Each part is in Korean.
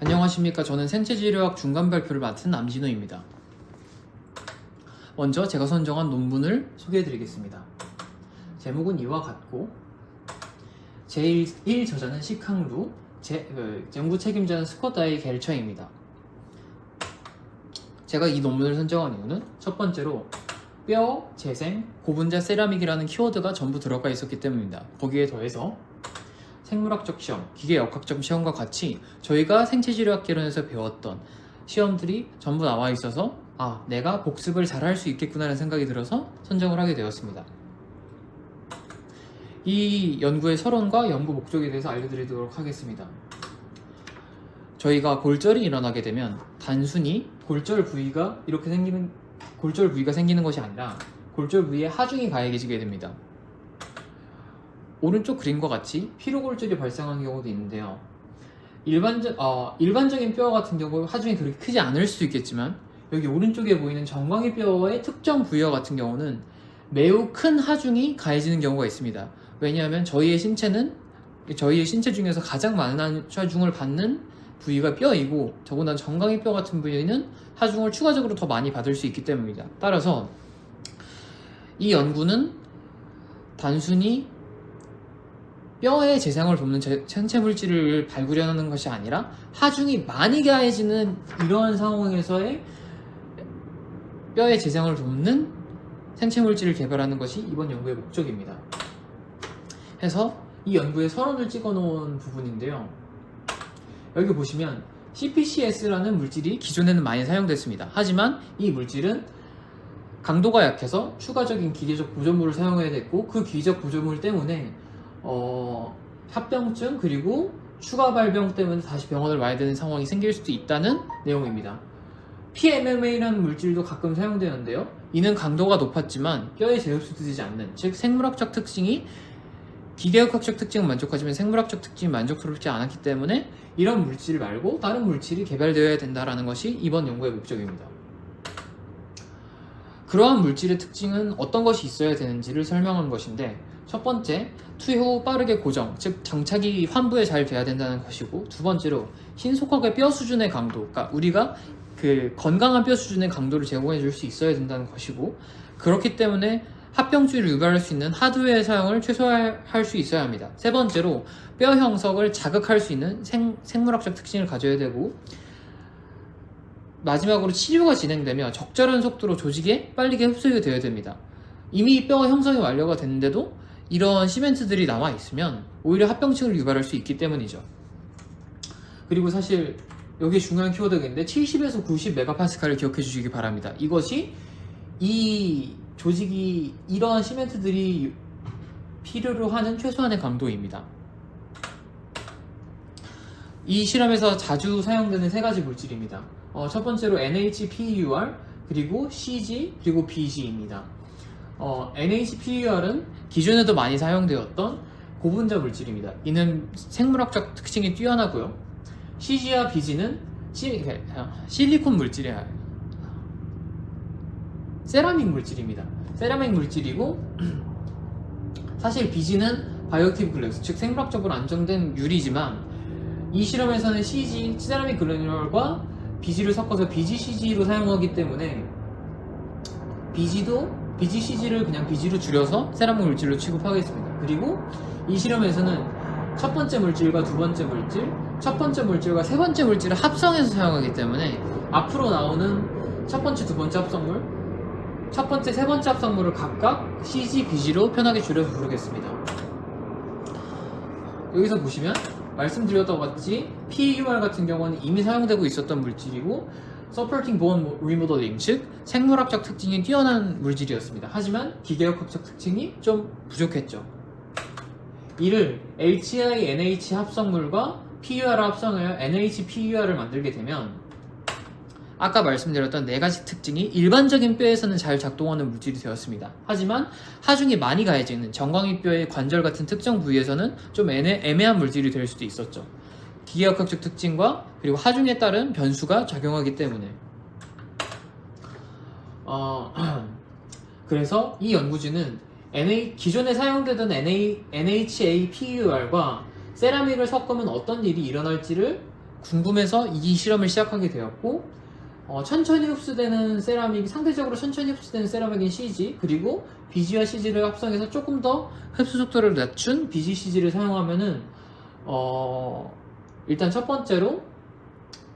안녕하십니까. 저는 생체지리학 중간 발표를 맡은 남진호입니다. 먼저 제가 선정한 논문을 소개해드리겠습니다. 제목은 이와 같고 제1 저자는 시캉루, 연구 책임자는 스콧아이 겔처입니다. 제가 이 논문을 선정한 이유는 첫 번째로 뼈, 재생, 고분자 세라믹이라는 키워드가 전부 들어가 있었기 때문입니다. 거기에 더해서 생물학적 시험, 기계역학적 시험과 같이 저희가 생체지리학개론에서 배웠던 시험들이 전부 나와 있어서 내가 복습을 잘 할 수 있겠구나라는 생각이 들어서 선정을 하게 되었습니다. 이 연구의 서론과 연구 목적에 대해서 알려드리도록 하겠습니다. 저희가 골절이 일어나게 되면 단순히 골절 부위가 생기는 것이 아니라 골절 부위에 하중이 가해지게 됩니다. 오른쪽 그림과 같이 피로골절이 발생하는 경우도 있는데요. 일반적인 뼈 같은 경우 하중이 그렇게 크지 않을 수도 있겠지만 여기 오른쪽에 보이는 정강이 뼈의 특정 부위와 같은 경우는 매우 큰 하중이 가해지는 경우가 있습니다. 왜냐하면 저희의 신체 중에서 가장 많은 하중을 받는 부위가 뼈이고, 더군다나 정강이 뼈 같은 부위는 하중을 추가적으로 더 많이 받을 수 있기 때문입니다. 따라서 이 연구는 단순히 뼈의 재생을 돕는 생체 물질을 발굴하는 것이 아니라 하중이 많이 가해지는 이러한 상황에서의 뼈의 재생을 돕는 생체 물질을 개발하는 것이 이번 연구의 목적입니다. 해서 이 연구의 서론을 찍어 놓은 부분인데요. 여기 보시면 CPCS라는 물질이 기존에는 많이 사용됐습니다. 하지만 이 물질은 강도가 약해서 추가적인 기계적 보존물을 사용해야 됐고, 그 기계적 보존물 때문에 합병증 그리고 추가 발병 때문에 다시 병원을 와야 되는 상황이 생길 수도 있다는 내용입니다. PMMA라는 물질도 가끔 사용되는데요. 이는 강도가 높았지만 뼈에 재흡수되지 않는, 즉 생물학적 특징이 기계역학적 특징은 만족하지만 생물학적 특징이 만족스럽지 않았기 때문에 이런 물질 말고 다른 물질이 개발되어야 된다는 것이 이번 연구의 목적입니다. 그러한 물질의 특징은 어떤 것이 있어야 되는지를 설명한 것인데, 첫 번째, 투여 후 빠르게 고정, 즉 장착이 환부에 잘 돼야 된다는 것이고, 두 번째로 신속하게 뼈 수준의 강도, 그러니까 우리가 그 건강한 뼈 수준의 강도를 제공해 줄 수 있어야 된다는 것이고, 그렇기 때문에 합병증을 유발할 수 있는 하드웨어 사용을 최소화할 수 있어야 합니다. 세 번째로 뼈 형성을 자극할 수 있는 생물학적 특징을 가져야 되고, 마지막으로 치료가 진행되며 적절한 속도로 조직에 빠르게 흡수가 되어야 됩니다. 이미 뼈 형성이 완료가 됐는데도 이런 시멘트들이 남아 있으면 오히려 합병증을 유발할 수 있기 때문이죠. 그리고 사실 여기 중요한 키워드가 있는데 70에서 90메가파스칼을 기억해 주시기 바랍니다. 이것이 이 조직이 이러한 시멘트들이 필요로 하는 최소한의 강도입니다. 이 실험에서 자주 사용되는 세 가지 물질입니다. 첫 번째로 NHPUR, 그리고 CG, 그리고 BG입니다. NHPUR은 기존에도 많이 사용되었던 고분자 물질입니다. 이는 생물학적 특징이 뛰어나고요. CG와 BG는 실리콘 물질이야. 세라믹 물질입니다. 세라믹 물질이고, 사실 BG는 바이오액티브 글래스, 즉 생물학적으로 안정된 유리지만 이 실험에서는 CG, 세라믹 그래놀과 BG를 섞어서 BGCG로 사용하기 때문에 BGCG를 그냥 BG로 줄여서 세라믹 물질로 취급하겠습니다. 그리고 이 실험에서는 첫 번째 물질과 두 번째 물질, 첫 번째 물질과 세 번째 물질을 합성해서 사용하기 때문에 앞으로 나오는 첫 번째, 두 번째 합성물, 첫 번째, 세 번째 합성물을 각각 CG, BG로 편하게 줄여서 부르겠습니다. 여기서 보시면 말씀드렸던 것 같이 PUR 같은 경우는 이미 사용되고 있었던 물질이고, Supporting Bone Remodeling, 즉 생물학적 특징이 뛰어난 물질이었습니다. 하지만 기계역학적 특징이 좀 부족했죠. 이를 HI-NH 합성물과 PUR을 합성하여 NH-PUR을 만들게 되면 아까 말씀드렸던 네 가지 특징이 일반적인 뼈에서는 잘 작동하는 물질이 되었습니다. 하지만 하중이 많이 가해지는 정강이 뼈의 관절 같은 특정 부위에서는 좀 애매한 물질이 될 수도 있었죠. 기계역학적 특징과 그리고 하중에 따른 변수가 작용하기 때문에 그래서 이 연구진은 기존에 사용되던 NHA-PUR과 세라믹을 섞으면 어떤 일이 일어날지를 궁금해서 이 실험을 시작하게 되었고, 천천히 흡수되는 세라믹, 상대적으로 천천히 흡수되는 세라믹인 CG, 그리고 BG와 CG를 합성해서 조금 더 흡수 속도를 낮춘 BG CG를 사용하면은 일단 첫 번째로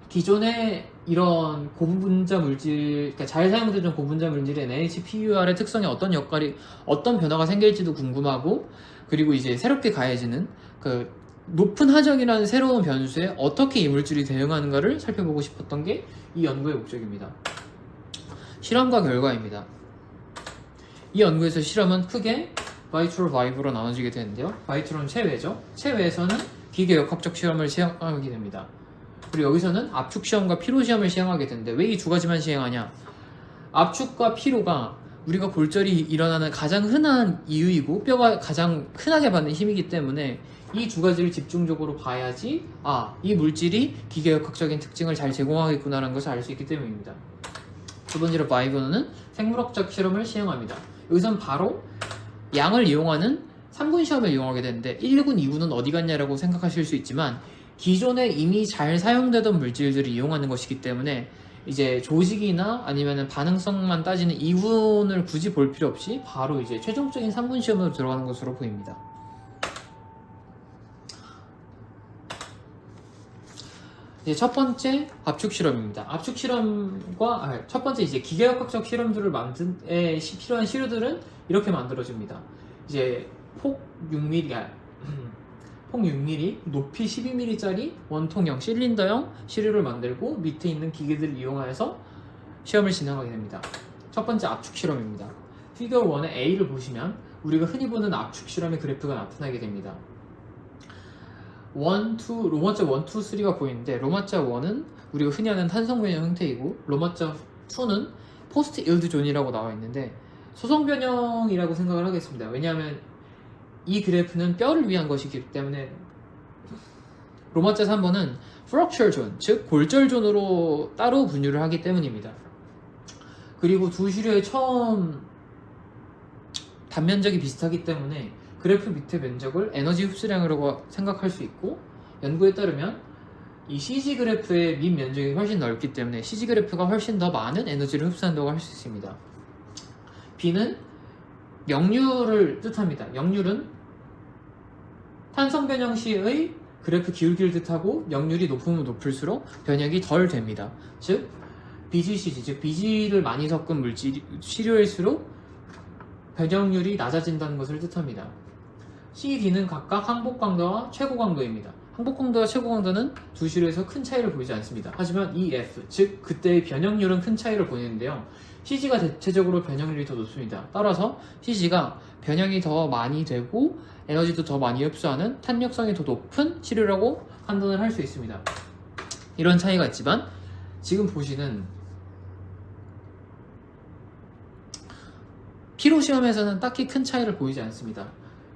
기존의 이런 고분자 물질, 그러니까 잘 사용되던 고분자 물질의 NHPUR의 특성에 어떤 변화가 생길지도 궁금하고, 그리고 이제 새롭게 가해지는 그 높은 하정이라는 새로운 변수에 어떻게 이 물질이 대응하는가를 살펴보고 싶었던 게 이 연구의 목적입니다. 실험과 결과입니다. 이 연구에서 실험은 크게 바이트로 바이브로 나눠지게 되는데요. 바이트로는 체외죠. 체외에서는 기계역학적 실험을 시행하게 됩니다. 그리고 여기서는 압축 시험과 피로 시험을 시행하게 되는데, 왜 이 두 가지만 시행하냐? 압축과 피로가 우리가 골절이 일어나는 가장 흔한 이유이고 뼈가 가장 흔하게 받는 힘이기 때문에 이 두 가지를 집중적으로 봐야지 이 물질이 기계역학적인 특징을 잘 제공하겠구나라는 것을 알 수 있기 때문입니다. 두 번째로 바이브는 생물학적 실험을 시행합니다. 여기선 바로 양을 이용하는 3군 시험을 이용하게 되는데, 1군, 2군은 어디 갔냐라고 생각하실 수 있지만 기존에 이미 잘 사용되던 물질들을 이용하는 것이기 때문에 이제 조직이나 아니면 반응성만 따지는 2군을 굳이 볼 필요 없이 바로 이제 최종적인 3군 시험으로 들어가는 것으로 보입니다. 이제 첫 번째 압축 실험입니다. 압축 실험과 첫 번째 이제 기계역학적 실험들을 만드는 필요한 시료들은 이렇게 만들어집니다. 이제 폭 6mm, 높이 12mm짜리 원통형 실린더형 시료를 만들고 밑에 있는 기계들을 이용하여서 시험을 진행하게 됩니다. 첫 번째 압축 실험입니다. 피겨 1의 A를 보시면 우리가 흔히 보는 압축 실험의 그래프가 나타나게 됩니다. 로마자 1, 2, 3가 보이는데, 로마자 1은 우리가 흔히 하는 탄성 변형 형태이고, 로마자 2는 포스트 일드 존이라고 나와 있는데 소성 변형이라고 생각을 하겠습니다. 왜냐하면 이 그래프는 뼈를 위한 것이기 때문에. 로마자 3번은 fracture 존, 즉 골절 존으로 따로 분류를 하기 때문입니다. 그리고 두 시료의 처음 단면적이 비슷하기 때문에 그래프 밑에 면적을 에너지 흡수량이라고 생각할 수 있고, 연구에 따르면 이 CG 그래프의 밑 면적이 훨씬 넓기 때문에 CG 그래프가 훨씬 더 많은 에너지를 흡수한다고 할 수 있습니다. B는 역류를 뜻합니다. 역률은 탄성 변형 시의 그래프 기울기를 뜻하고, 역률이 높으면 높을수록 변형이 덜 됩니다. 즉 BGCG, 즉 BG를 많이 섞은 물질 시료일수록 변형률이 낮아진다는 것을 뜻합니다. C, D는 각각 항복 강도와 최고 강도입니다. 항복 강도와 최고 강도는 두 시료에서 큰 차이를 보이지 않습니다. 하지만 E, F, 즉 그때의 변형률은 큰 차이를 보이는데요. CG가 대체적으로 변형률이 더 높습니다. 따라서 CG가 변형이 더 많이 되고 에너지도 더 많이 흡수하는 탄력성이 더 높은 시료라고 판단을 할 수 있습니다. 이런 차이가 있지만 지금 보시는 피로 시험에서는 딱히 큰 차이를 보이지 않습니다.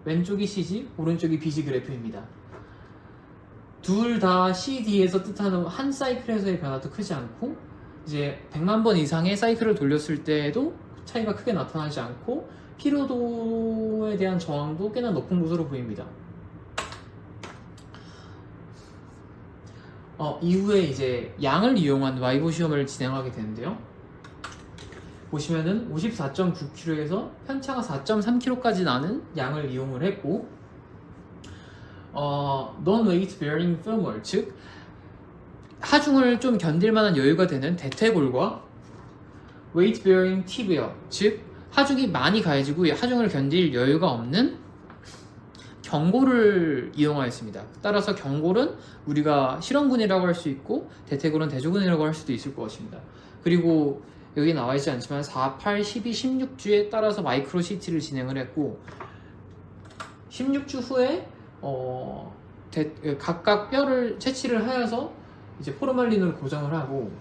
왼쪽이 CG, 오른쪽이 BG 그래프입니다. 둘 다 CD에서 뜻하는 한 사이클에서의 변화도 크지 않고, 이제 100만 번 이상의 사이클을 돌렸을 때에도 차이가 크게 나타나지 않고, 피로도에 대한 저항도 꽤나 높은 것으로 보입니다. 이후에 이제 양을 이용한 와이보 시험을 진행하게 되는데요. 보시면은 54.9kg에서 편차가 4.3kg까지 나는 양을 이용을 했고, non-weight bearing femur, 즉 하중을 좀 견딜 만한 여유가 되는 대퇴골과 weight bearing tibia, 즉 하중이 많이 가해지고 하중을 견딜 여유가 없는 경골을 이용하였습니다. 따라서 경골은 우리가 실험근이라고 할 수 있고 대퇴골은 대조근이라고 할 수도 있을 것입니다. 그리고 여기 나와 있지 않지만 4, 8, 12, 16주에 따라서 마이크로 CT를 진행을 했고, 16주 후에 각각 뼈를 채취를 하여서 이제 포르말린으로 고정을 하고,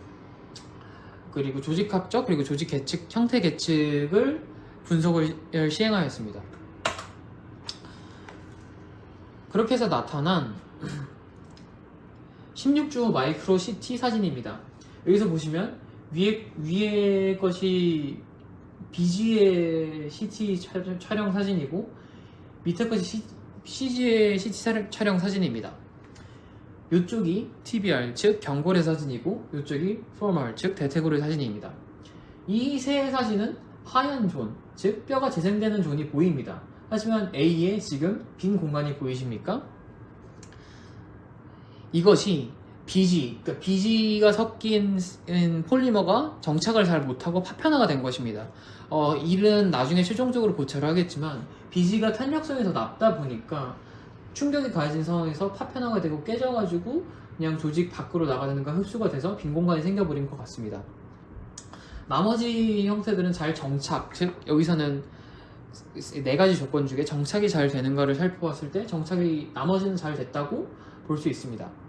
그리고 조직학적 그리고 조직 계측 형태 계측을 분석을 시행하였습니다. 그렇게 해서 나타난 16주 마이크로 CT 사진입니다. 여기서 보시면 위에 것이 BG의 CT 촬영 사진이고 밑에 것이 CG의 CT 촬영 사진입니다. 이쪽이 TBR 즉 경골의 사진이고 이쪽이 formal 즉 대퇴골의 사진입니다. 이 세 사진은 하얀 존, 즉 뼈가 재생되는 존이 보입니다. 하지만 A에 지금 빈 공간이 보이십니까? 이것이 BG, 그러니까 BG가 섞인 폴리머가 정착을 잘 못하고 파편화가 된 것입니다. 이는 나중에 최종적으로 고쳐를 하겠지만 BG가 탄력성이 더 낮다 보니까 충격이 가해진 상황에서 파편화가 되고 깨져가지고 그냥 조직 밖으로 나가는가 흡수가 돼서 빈 공간이 생겨버린 것 같습니다. 나머지 형태들은 잘 정착, 즉 여기서는 네 가지 조건 중에 정착이 잘 되는가를 살펴봤을 때 정착이 나머지는 잘 됐다고 볼 수 있습니다.